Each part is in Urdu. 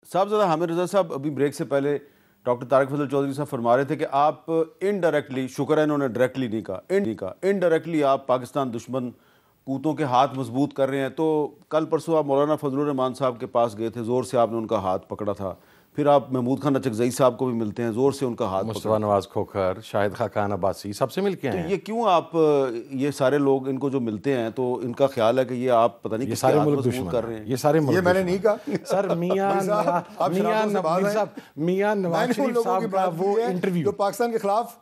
صاحبزادہ حامد رضا صاحب ابھی بریک سے پہلے ڈاکٹر طارق فضل چودھری صاحب فرما رہے تھے کہ آپ انڈائریکٹلی، شکر ہے انہوں نے ڈائریکٹلی نہیں کہا، انڈائریکٹلی آپ پاکستان دشمن قوتوں کے ہاتھ مضبوط کر رہے ہیں. تو کل پرسوں آپ مولانا فضل الرحمان صاحب کے پاس گئے تھے، زور سے آپ نے ان کا ہاتھ پکڑا تھا. پھر آپ محمود خان اچکزئی صاحب کو بھی ملتے ہیں، زور سے ان کا ہاتھ پکڑا. مصطفیٰ نواز کھوکھر، شاہد خاقان عباسی، سب سے مل کے آئے ہیں. یہ کیوں آپ یہ سارے لوگ ان کو جو ملتے ہیں تو ان کا خیال ہے کہ یہ آپ پتہ نہیں یہ کس کے سارے ہاتھ ملک مضبوط دشمن کر رہے ہیں؟ یہ سارے ملک یہ میں نے نہیں کہا سر. میاں نواز شریف صاحب کا وہ انٹرویو جو پاکستان کے خلاف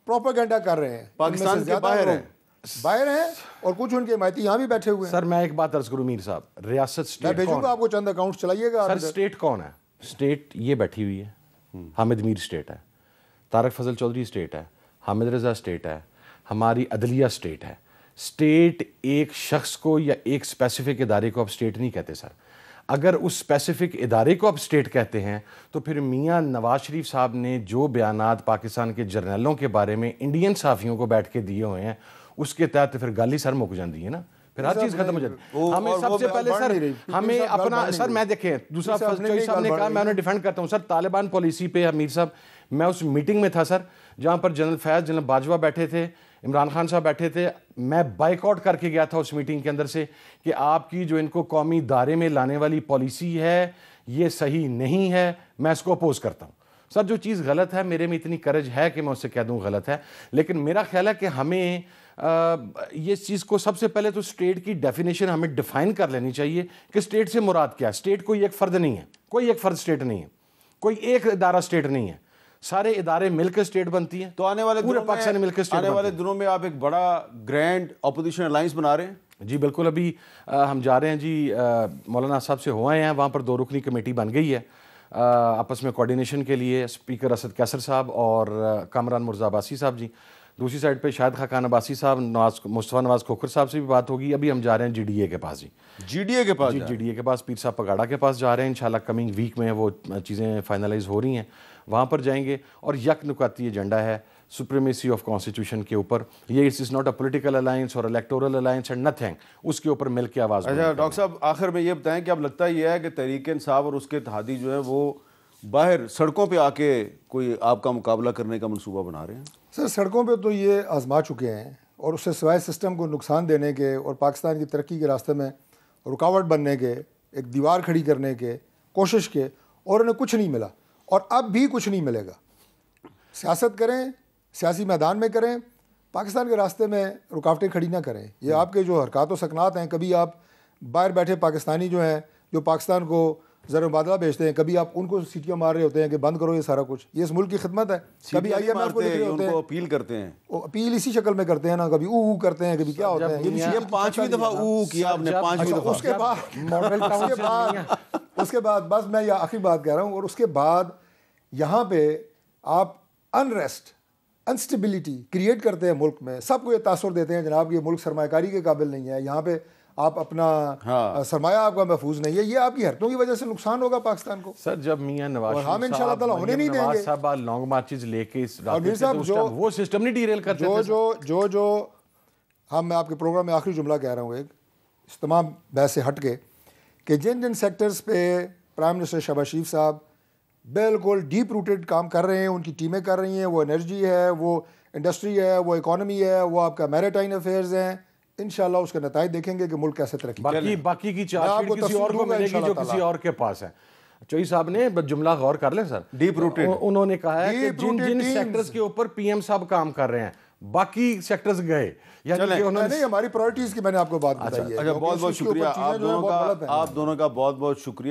پروپیگنڈا کر رہے ہیں، پاکستان کے باہر ہیں اور کچھ ان کے حمایتی یہاں بھی بیٹھے ہوئے ہیں. سر میں ایک بات عرض کروں میر صاحب، ریاست میں اسٹیٹ بھیجوں گا آپ کو چند اکاؤنٹ چلائیے گا. سر اسٹیٹ کون ہے؟ اسٹیٹ یہ بیٹھی ہوئی ہے، حامد میر اسٹیٹ ہے، طارق فضل چودھری اسٹیٹ ہے، حامد رضا اسٹیٹ ہے، ہماری عدلیہ اسٹیٹ ہے. اسٹیٹ ایک شخص کو یا ایک اسپیسیفک ادارے کو آپ اسٹیٹ نہیں کہتے سر. اگر اس اسپیسیفک ادارے کو آپ اسٹیٹ کہتے ہیں تو پھر میاں نواز شریف صاحب نے جو بیانات پاکستان کے جرنیلوں کے بارے میں انڈین صحافیوں کو بیٹھ کے دیے ہوئے ہیں، اس کے تحت پھر گل ہی سر مک جاتی ہے نا، پھر ہر چیز ختم ہو جاتی ہے. ہمیں سب سے پہلے سر ہمیں اپنا سر میں دیکھیں دوسرا چوئی صاحب نے کہا، میں انہیں ڈیفینڈ کرتا ہوں سر طالبان پالیسی پہ. امیر صاحب میں اس میٹنگ میں تھا سر جہاں پر جنرل فیض، جنرل باجوہ بیٹھے تھے، عمران خان صاحب بیٹھے تھے. میں بائیک آؤٹ کر کے گیا تھا اس میٹنگ کے اندر سے کہ آپ کی جو ان کو قومی دائرے میں لانے والی پالیسی ہے یہ صحیح نہیں ہے، میں اس کو اپوز کرتا ہوں. سر جو چیز غلط ہے میرے میں اتنی کرج ہے کہ میں اس سے کہہ دوں غلط ہے، لیکن میرا خیال ہے کہ ہمیں یہ چیز کو سب سے پہلے تو اسٹیٹ کی ڈیفینیشن ہمیں ڈیفائن کر لینی چاہیے کہ اسٹیٹ سے مراد کیا ہے. اسٹیٹ کوئی ایک فرد نہیں ہے، کوئی ایک فرد اسٹیٹ نہیں ہے، کوئی ایک ادارہ اسٹیٹ نہیں ہے، سارے ادارے مل کے اسٹیٹ بنتی ہیں. تو آنے والے پورے پاکستان مل کے اسٹیٹ آنے والے دنوں میں آپ ایک بڑا گرینڈ اپوزیشن الائنس بنا رہے ہیں؟ جی بالکل. ابھی ہم جا رہے ہیں جی مولانا صاحب سے ہو آئے ہیں، وہاں پر 2 رکنی کمیٹی بن گئی ہے آپس میں کوارڈینیشن کے لیے. اسپیکر اسد کیسر صاحب اور کامران مرزا عباسی صاحب جی. دوسری سائڈ پہ شاہد خاقان عباسی صاحب، مصطفیٰ نواز کھوکھر صاحب سے بھی بات ہوگی. ابھی ہم جا رہے ہیں جی ڈی اے کے پاس. جی ڈی اے کے پاس؟ جی جی ڈی اے کے پاس پیر صاحب پگاڑا کے پاس جا رہے ہیں. انشاءاللہ کمنگ ویک میں وہ چیزیں فائنلائز ہو رہی ہیں، وہاں پر جائیں گے. اور یک نکاتی ایجنڈا ہے سپریمیسی آف کانسٹیٹیوشن کے اوپر. یہ it is not a political alliance اور الیکٹورل الائنس اینڈ نتھنگ، اس کے اوپر مل کے آواز. اچھا ڈاکٹر صاحب آخر میں یہ بتائیں کہ اب لگتا یہ ہے کہ تحریک انصاف اور اس کے اتحادی جو ہے وہ باہر سڑکوں پہ آ کے کوئی آپ کا مقابلہ کرنے کا منصوبہ بنا رہے ہیں؟ سر سڑکوں پہ تو یہ آزما چکے ہیں اور اس سے سوائے سسٹم کو نقصان دینے کے اور پاکستان کی ترقی کے راستے میں رکاوٹ بننے کے، ایک دیوار کھڑی کرنے کے کوشش کے، اور انہیں کچھ نہیں ملا اور اب بھی کچھ نہیں ملے گا. سیاست کریں، سیاسی میدان میں کریں، پاکستان کے راستے میں رکاوٹیں کھڑی نہ کریں. یہ آپ کے جو حرکات و سکنات ہیں، کبھی آپ باہر بیٹھے پاکستانی جو ہیں جو پاکستان کو زر مبادلہ بھیجتے ہیں، کبھی آپ ان کو سیٹیاں مار رہے ہوتے ہیں کہ بند کرو یہ سارا کچھ. یہ اس ملک کی خدمت ہے. کبھی آئی ایم ایف کو لکھ رہے ہوتے ہیں، اپیل کرتے ہیں، اپیل اسی شکل میں کرتے ہیں نا، کبھی او کرتے ہیں، کبھی کیا ہوتا ہے. یہ 5ویں دفعہ او کیا آپ نے، 5ویں دفعہ. اس کے بعد بس میں یہ آخری بات کہہ رہا ہوں، اور اس کے بعد یہاں پہ آپ انریسٹ، انسٹیبلٹی کریٹ کرتے ہیں ملک میں. سب کو یہ تاثر دیتے ہیں جناب یہ ملک سرمایہ کاری کے قابل نہیں ہے، یہاں پہ آپ اپنا سرمایہ آپ کا محفوظ نہیں ہے. یہ آپ کی حرکتوں کی وجہ سے نقصان ہوگا پاکستان کو. سر جب میاں نواز ہم انشاءاللہ تعالیٰ ہونے نہیں دیں گے. صاحب لانگ مارچز لے کے اس وہ سسٹم نہیں ڈیریل کرتے تھے. جو میں آپ کے پروگرام میں آخری جملہ کہہ رہا ہوں ایک اس تمام بحث سے ہٹ کے، کہ جن سیکٹرز پہ پرائم منسٹر شہباز شریف صاحب بالکل ڈیپ روٹیڈ کام کر رہے ہیں، ان کی ٹیمیں کر رہی ہیں، وہ انرجی ہے، وہ انڈسٹری ہے، وہ اکانومی ہے، وہ آپ کا میریٹائم افیئرز ہیں، انشاءاللہ اس کے نتائج دیکھیں گے کہ ملک کیسے ترقی کرے گا. باقی کی چارج شیٹ کسی اور کو ملے گی جو کسی اور کے پاس ہے. چوئی صاحب نے جملہ غور کر لیں سر، ڈیپ روٹیڈ. انہوں نے کہا ہے کہ جن سیکٹرز کے اوپر پی ایم صاحب کام کر رہے ہیں باقی سیکٹرز گئے. یعنی نہیں، ہماری پرائرٹیز کی میں نے آپ کو بات بتائی ہے. بہت بہت شکریہ آپ دونوں کا بہت بہت شکریہ.